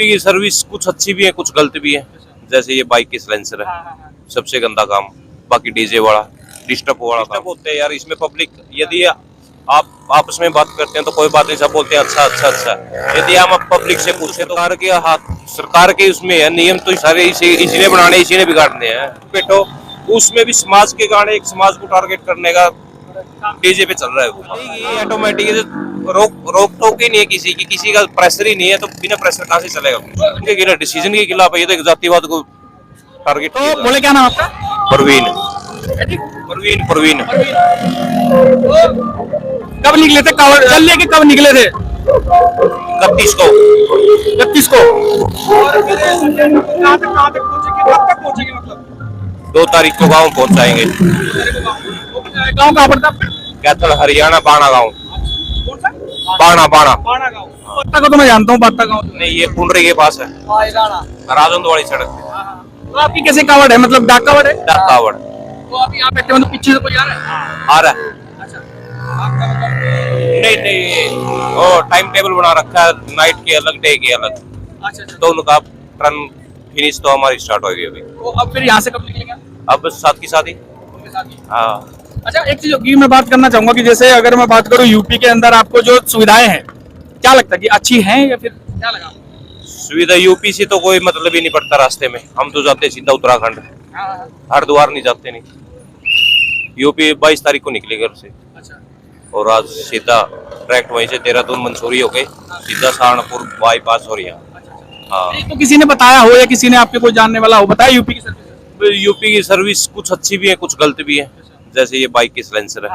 UP की service कुछ अच्छी भी है, कुछ गलत भी है। जैसे ये बाइक के सिलेंसर है, सबसे गंदा काम। बाकी डीजे वाला डिस्टर्ब काम होते हैं यार इसमें। पब्लिक यदि आप आपस में बात करते हैं तो कोई बात नहीं, सब बोलते हैं अच्छा अच्छा अच्छा। यदि हम पब्लिक से पूछे तो सरकार के उसमें है नियम, तो सारे इसी ने बनाने, इसी ने बिगाड़ने हैं। बैठो उसमें भी समाज के गाने, एक समाज को टारगेट करने का डीजे पे चल रहा है वो। ऑटोमेटिक रोक टोक ही नहीं है किसी की, किसी का प्रेशर ही नहीं है, तो बिना प्रेशर कहाँ से चलेगा? उनके खिलाफ डिसीजन के खिलाफ है, ये तो एक जातिवाद को टारगेट। तो बोले क्या नाम आपका? परवीन। परवीन। कब निकले थे कावड़ चलने के? कब निकले थे? 31 को। 31 को। और कहाँ तक पहुंचेंगे? कब तक पहुंचेंगे? मतलब 2 तारीख को गाँव पहुंचाएंगे। गाँव कहाँ पड़ता है? कैथल हरियाणा, बाणा गाँव। कौन सा? बाणा गाँव। पत्ता को तो मैं जानता हूँ, पत्ता गाँव। नहीं, ये कुंडरी के पास है, राजौंद वाली सड़क पे। तो आपकी कैसे कावड़ है? मतलब डाक कावड़ है? डाक कावड़। तो आप यहाँ बैठे हो तो पीछे से कोई आ रहा है? आ रहा है। नहीं, वो टाइम टेबल बना रखा है, नाइट के अलग, डे के अलग। अच्छा। तो उनका टर्न फिनिश तो हमारी स्टार्ट होगी अभी। तो अब फिर यहाँ से कब निकलेंगे? अब साथ की साथ ही। हाँ। अच्छा, एक चीज की मैं बात करना चाहूंगा कि जैसे अगर मैं बात करूँ यूपी के अंदर आपको जो सुविधाएं हैं, क्या लगता है कि अच्छी हैं या फिर क्या लगा? सुविधा यूपी से तो कोई मतलब ही नहीं पड़ता रास्ते में। हम तो जाते सीधा उत्तराखंड, हरिद्वार नहीं जाते। नहीं, यूपी 22 तारीख को निकले घर से। अच्छा। और आज सीधा डायरेक्ट वहीं से देहरादून मंसूरी हो गए, सीधा सहारनपुर बाईपास और यहाँ। हाँ। तो किसी ने बताया हो या किसी ने आपके कोई जानने वाला हो बताया यूपी की सर्विस? यूपी की सर्विस कुछ अच्छी भी है, कुछ गलत भी है। जैसे ये बाइक के सिलेंसर है,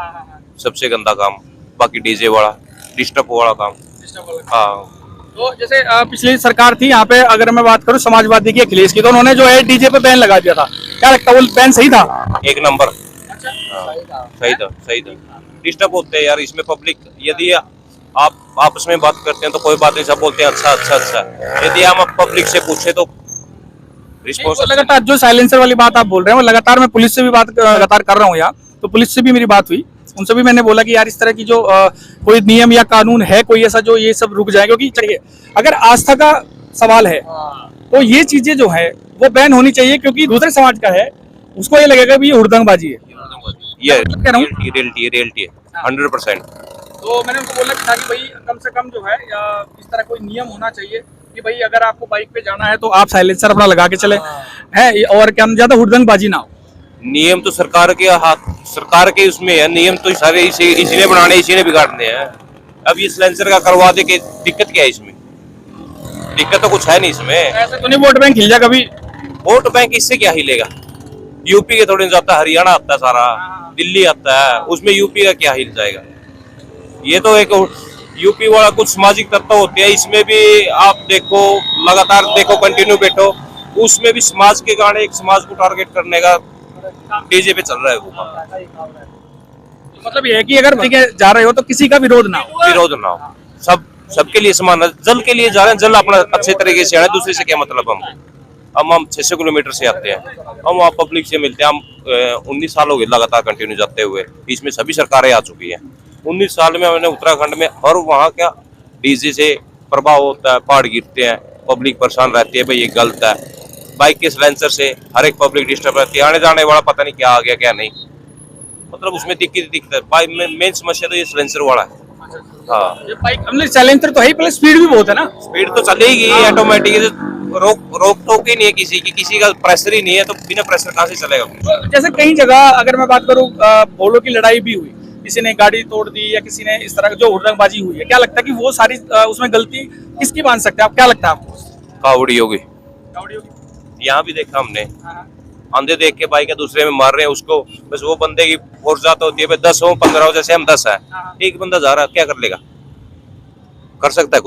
सबसे गंदा काम। बाकी डीजे वाला डिस्टर्ब वाला काम। हाँ। तो जैसे पिछली सरकार थी यहाँ पे, अगर मैं बात करूँ समाजवादी की, अखिलेश की, तो उन्होंने जो है डीजे पे बैन लगा दिया था। क्या लगता है वो बैन सही था? 1 नंबर। सही था। डिस्टर्ब होते हैं यार इसमें। पब्लिक यदि आप आपस में बात करते हैं तो कोई बात नहीं, सब बोलते हैं अच्छा अच्छा अच्छा। यदि हम पब्लिक से पूछे तो रिस्पॉन्स। लगातार जो साइलेंसर वाली बात आप बोल रहे हैं, वो लगातार मैं पुलिस से भी बात लगातार कर रहा हूँ यहाँ, तो पुलिस से भी मेरी बात हुई। उनसे भी मैंने बोला कि यार इस तरह की जो कोई नियम या कानून है कोई ऐसा जो ये सब रुक जाए, क्योंकि चलिए अगर आस्था का सवाल है तो ये चीजें जो है वो बैन होनी चाहिए, क्योंकि दूसरे समाज का है, उसको ये लगेगा भी ये हुड़दंगबाजी है। ये रियलिटी है 100%। तो मैंने उनको बोला कि भाई कम से कम जो है इस तरह कोई नियम होना चाहिए कि भाई अगर आपको बाइक पे जाना है तो आप साइलेंसर अपना लगा के चले हैं, और क्या ज्यादा हुड़दंगबाजी ना हो। नियम तो सरकार के उसमें है, नियम तो सारे इसी ने बनाने, इसी ने बिगाड़ने हैं। अब ये सिलेंसर का करवा दे के दिक्कत क्या है इसमें? दिक्कत तो कुछ है नहीं इसमें। ऐसे तो नहीं वोट बैंक हिल जाएगा कभी? वोट बैंक इससे क्या हिलेगा? यूपी के थोड़े जाता है, हरियाणा आता है सारा, दिल्ली आता है, उसमें यूपी का क्या हिल जाएगा? ये तो एक यूपी वाला कुछ सामाजिक तत्व होते हैं, इसमें भी आप देखो, लगातार देखो, कंटिन्यू बैठो, उसमें भी समाज के गाने, एक समाज को टारगेट करने का डीजे पे चल रहा है वो। मतलब ये है कि अगर जा रहे हो तो किसी का विरोध ना हो, सबके लिए समान है। जल के लिए जा रहे हैं, जल अपना अच्छे तरीके से आए, दूसरे से क्या मतलब? हम 600 किलोमीटर से आते हैं, हम वहाँ पब्लिक से मिलते हैं। हम 19 साल हो गए लगातार कंटिन्यू जाते हुए, इसमें सभी सरकारें आ चुकी हैं। 19 साल में हमने उत्तराखंड में, और वहाँ क्या डीजे से प्रभाव होता है, पहाड़ गिरते हैं, पब्लिक परेशान रहती है, भाई ये गलत है। बाइक के सिलेंसर से हर एक पब्लिक डिस्टर्ब रहती है, आने जाने वाला पता नहीं क्या आ गया क्या नहीं, मतलब उसमें दिक्कत है। मेन समस्या तो ये सिलेंसर वाला है। हाँ, ये बाइक हमने साइलेंसर तो है ही, प्लस स्पीड भी बहुत है ना। स्पीड तो चलेगी ऑटोमेटिक, रोक टोक ही नहीं है किसी की, किसी का प्रेशर ही नहीं है, तो बिना प्रेशर कहाँ से चलेगा? तो जैसे कई जगह अगर मैं बात करूँ भोलों की लड़ाई भी हुई, किसी ने गाड़ी तोड़ दी या किसी ने इस तरह जो हुड़दंगबाजी हुई है, क्या लगता है कि वो सारी उसमें गलती किसकी मान सकते हैं आप? क्या लगता है आपको? कावड़ी होगी। यहाँ भी देखा हमने, अंधे देख के बाइक दूसरे में मार रहे हैं उसको, बस वो बंदे की फोर्स ज्यादा होती है, 10 हो 15 हो, जैसे हम 10 है, एक बंदा जा रहा है, क्या कर लेगा? कर सकता है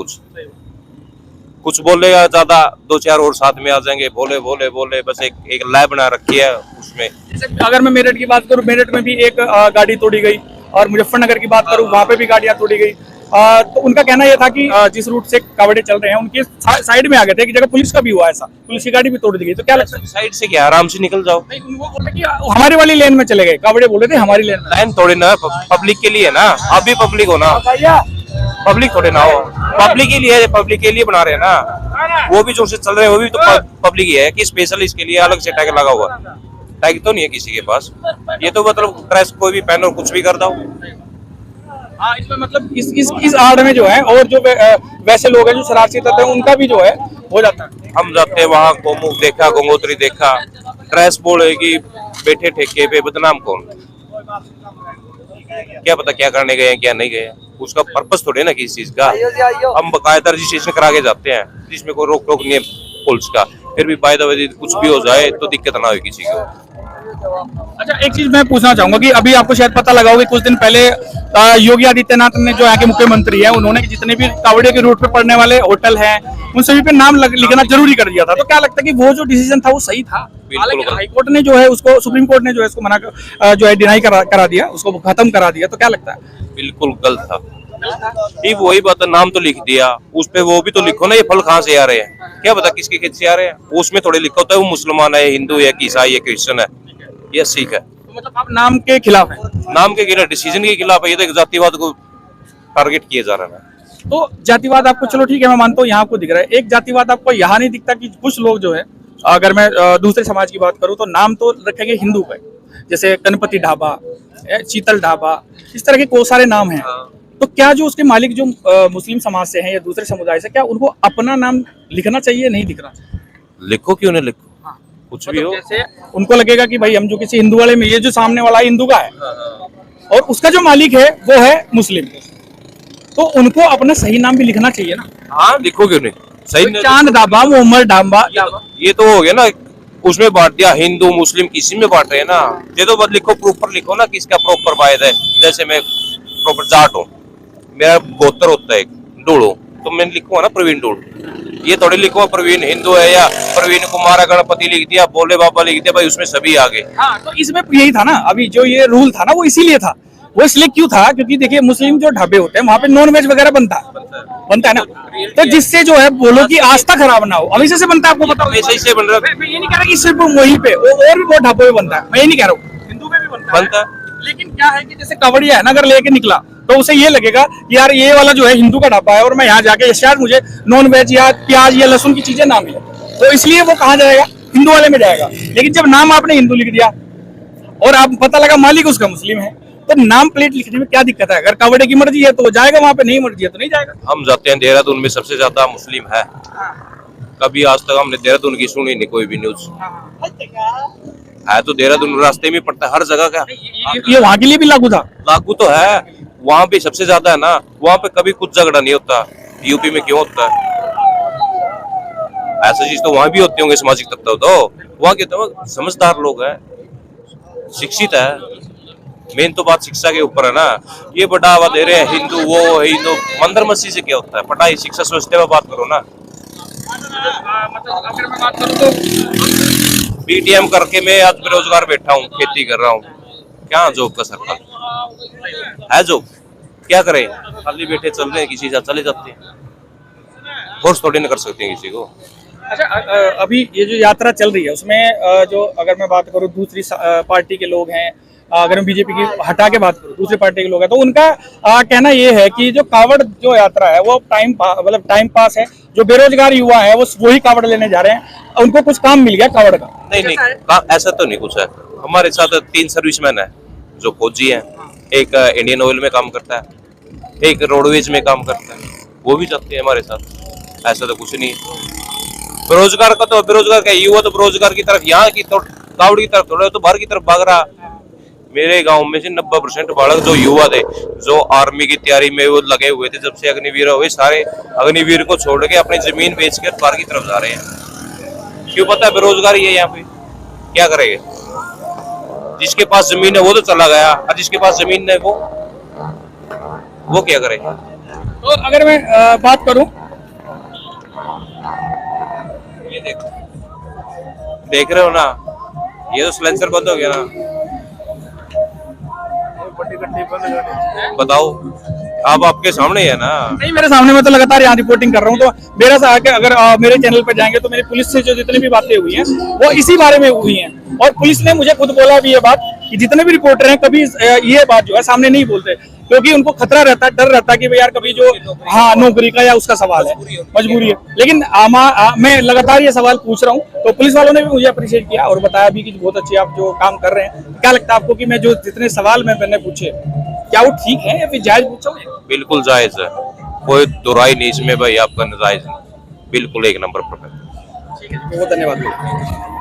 कुछ बोलेगा ज्यादा, 2-4 और साथ में आ जाएंगे, बोले बस एक लय बना रखी है उसमें। जैसे अगर मैं मेरठ की बात करूं, मेरठ में भी एक गाड़ी तोड़ी गई, और मुजफ्फरनगर की बात करूं वहां पे भी गाड़ियां तोड़ी गई। तो उनका कहना यह था कि जिस रूट से कावड़े चल रहे हैं उनके साइड में आ गए थे, एक जगह पुलिस का भी हुआ ऐसा, पुलिस की गाड़ी भी तोड़ दी गई। तो क्या लगता है? साइड से क्या, आराम से निकल जाओ। नहीं, वो बोल रहे कि हमारी वाली लेन में चले गए, कावड़े बोल रहे थे हमारी लेन में। लाइन तोड़े ना, पब्लिक के लिए ना, आप भी पब्लिक हो ना। पब्लिक थोड़े ना हो, पब्लिक के लिए, पब्लिक के लिए बना रहे हैं ना। वो भी जो से चल रहे हैं वो भी तो पब्लिक ही है कि स्पेशल इसके लिए अलग से टैग लगा हुआ। टैग तो नहीं है किसी के पास, ये तो मतलब ड्रेस कोई भी पहनो कुछ भी कर दो। हाँ, इसमें मतलब इस आड़ में जो है और जो वैसे लोग हैं जो शरारती तत्व हैं उनका भी जो है हो जाता है। हम जाते हैं वहाँ, गोमुख देखा, गंगोत्री देखा, ड्रेस बोलेगी बैठे ठेके पे, बदनाम कौन? क्या पता क्या करने गए हैं क्या नहीं गए, उसका पर्पस थोड़े ना किसी चीज का। हम बकायदा रजिस्ट्रेशन करा के जाते हैं जिसमें कोई रोक टोक नहीं है पुलिस का, फिर भी बाय द वे कुछ भी हो जाए तो दिक्कत ना हो किसी को। अच्छा, एक चीज मैं पूछना चाहूंगा कि अभी आपको शायद पता लगा होगा कि कुछ दिन पहले योगी आदित्यनाथ ने जो यहाँ के मुख्यमंत्री हैं उन्होंने जितने भी कावड़िया के रूट पे पड़ने वाले होटल हैं उन सभी पे नाम लिखना जरूरी कर दिया था। तो क्या लगता है कि वो जो डिसीजन था वो सही था? हालांकि हाईकोर्ट ने जो है उसको, सुप्रीम कोर्ट ने जो है उसको मना जो है डिनाई करा दिया, उसको खत्म करा दिया। तो क्या लगता है? बिल्कुल गलत था। ये वही बात है, नाम तो लिख दिया उस पे, वो भी तो लिखो ना ये फल कहाँ से आ रहे हैं, क्या पता किसके खेत से आ रहे हैं। उसमें थोड़े लिखा होता है वो मुसलमान है, हिंदू है, ईसाई है, क्रिश्चियन है या सिख है। तो मतलब आप नाम के खिलाफ हैं? नाम के खिलाफ, डिसीजन के खिलाफ है। ये तो एक जातिवाद को टारगेट किया जा रहा है। तो जातिवाद आपको, चलो ठीक है मैं मानता हूँ यहाँ आपको दिख रहा है, एक जातिवाद आपको यहाँ नहीं दिखता कि कुछ लोग जो है, अगर मैं दूसरे समाज की बात करूँ तो नाम तो रखेंगे हिंदू पे, जैसे गणपति ढाबा, शीतल ढाबा, इस तरह के बहुत सारे नाम हैं। तो क्या जो उसके मालिक जो मुस्लिम समाज से हैं या दूसरे समुदाय से, क्या उनको अपना नाम लिखना चाहिए, नहीं लिखना चाहिए? लिखो क्यों नहीं लिखो, कुछ भी हो। जैसे उनको लगेगा कि भाई हम जो किसी हिंदू वाले में, ये जो सामने वाला हिंदू का है और उसका जो मालिक है वो है मुस्लिम, तो उनको अपना सही नाम भी लिखना चाहिए ना। हाँ, लिखो क्यों नहीं, सही तो चांद ढाबा, मोहम्मद ढाबा, ये तो हो गया ना, उसमें बांट दिया, हिंदू मुस्लिम किसी में बांट रहे हैं ना। ये तो बस लिखो, प्रॉपर लिखो ना किसका प्रॉपर वायद है। जैसे मैं प्रॉपर जाट हूँ, मेरा गोत्र होता है डूड़, तो मैं लिखूंगा ना प्रवीण डूड़। ये थोड़ी लिखो प्रवीण हिंदू है या प्रवीण कुमार गणपति लिख दिया, बोले बाबा लिख दिया, भाई उसमें सभी आ गए। हाँ, तो इसमें यही था ना, अभी जो ये रूल था ना वो इसीलिए था। वो इसलिए क्यों था? क्योंकि देखिए मुस्लिम जो ढाबे होते हैं वहाँ पे नॉन वेज वगैरह बनता है ना, तो जिससे जो है बोलो कि आस्था खराब ना हो, हमेशा से बनता है। आपको पता हमेशा से बन रहा है। मैं ये नहीं कह रहा कि सिर्फ वहीं पे, और भी बहुत ढाबों में बनता है, मैं ये नहीं कह रहा हूँ, हिंदू में भी बनता है। लेकिन क्या है कि जैसे कावड़िया है ना, अगर लेके निकला तो उसे ये लगेगा कि यार ये वाला जो है हिंदू का ढाबा है और मैं यहाँ जाके शायद मुझे नॉन वेज या प्याज या लहसुन की चीजें ना मिले, तो इसलिए वो कहाँ जाएगा, हिंदू वाले में जाएगा। लेकिन जब नाम आपने हिंदू लिख दिया और आप पता लगा मालिक उसका मुस्लिम है, तो नाम प्लेट लिखने में क्या दिक्कत है? अगर कावड़े की मर्जी है तो वो जाएगा वहां पे, नहीं मर्जी है तो नहीं जाएगा। हम जाते हैं देहरादून में, सबसे ज्यादा मुस्लिम है। कभी आज तक हमने देहरादून की सुनी नहीं कोई भी न्यूज है। तो देहरादून रास्ते में पड़ता है हर जगह का। ये वहां के लिए भी लागू था? लागू तो है, वहाँ भी सबसे ज्यादा है ना, वहाँ पे कभी कुछ झगड़ा नहीं होता। यूपी में क्यों होता है ऐसा चीज? तो वहाँ भी होते होंगे सामाजिक तत्व, तो वहाँ के तो समझदार लोग हैं, शिक्षित है। मेन तो बात शिक्षा के ऊपर है ना। ये बढ़ावा दे रहे हैं हिंदू, वो हिंदू, मंदिर मस्जिद से क्या होता है? पढ़ाई शिक्षा स्वास्थ्य में बात करो ना। मतलब अगर मैं बात करूं तो बीटीएम करके मैं आज बेरोजगार बैठा हूँ, खेती कर रहा हूँ, क्या जॉब का सरकार है? जॉब क्या करें? खाली बैठे चल रहे हैं, किसी से चले जाते हैं, फोर्स थोड़ी ना कर सकते हैं किसी को। अच्छा, अभी ये जो यात्रा चल रही है उसमें जो, अगर मैं बात करूं दूसरी पार्टी के लोग हैं, अगर मैं बीजेपी की हटा के बात करूं, दूसरे पार्टी के लोग हैं, तो उनका कहना ये है कि जो कावड़ जो यात्रा है वो टाइम पास है। जो बेरोजगार युवा है वो वही कावड़ लेने जा रहे हैं, उनको कुछ काम मिल गया कावड़ का। नहीं, ऐसा तो नहीं कुछ है। हमारे साथ 3 सर्विसमैन है जो फौजी है, एक इंडियन ऑयल में काम करता है, एक रोडवेज में काम करता है, वो भी जाते हैं हमारे साथ। ऐसा तो कुछ नहीं है। बेरोजगार का तो बेरोजगार का युवा तो बेरोजगार की तरफ, यहाँ की तो कावड़ की तरफ थोड़ा तो बाहर की तरफ भाग रहा। मेरे गांव में से 90% बालक जो युवा थे, जो आर्मी की तैयारी में वो लगे हुए थे, जब से अग्निवीर हुए, सारे अग्निवीर को छोड़ के अपनी जमीन बेचकर बाहर की तरफ जा रहे हैं। क्यों? पता है बेरोजगारी है यहाँ पे, क्या करेंगे? जिसके पास जमीन है वो तो चला गया, और जिसके पास जमीन नहीं वो क्या करेगा? तो अगर मैं बात करूं, ये देख रहे हो ना, ये तो सिलेंसर बंद हो गया ना। बताओ, अब आपके सामने है ना। नहीं, मेरे सामने, मैं तो लगातार यहाँ रिपोर्टिंग कर रहा हूँ। तो मेरा सा आके अगर मेरे चैनल पर जाएंगे तो मेरी पुलिस से जो जितनी भी बातें हुई हैं वो इसी बारे में हुई हैं, और पुलिस ने मुझे खुद बोला भी ये बात कि जितने भी रिपोर्टर हैं कभी ये बात जो है सामने नहीं बोलते। क्योंकि उनको खतरा रहता है, डर रहता है कि भाई यार कभी जो हाँ नौकरी का या उसका सवाल है, मजबूरी है। लेकिन मैं लगातार ये सवाल पूछ रहा हूँ, तो पुलिस वालों ने भी मुझे अप्रिशिएट किया और बताया भी कि बहुत अच्छी आप जो काम कर रहे हैं। क्या लगता है आपको कि मैं जो जितने सवाल मैंने पूछे क्या वो ठीक है या फिर जायज पूछा हूँ? बिल्कुल जायज है, कोई दुराई नहीं इसमें भाई, आपका नजायज नहीं, बिल्कुल एक नंबर पर है। ठीक है, बहुत धन्यवाद।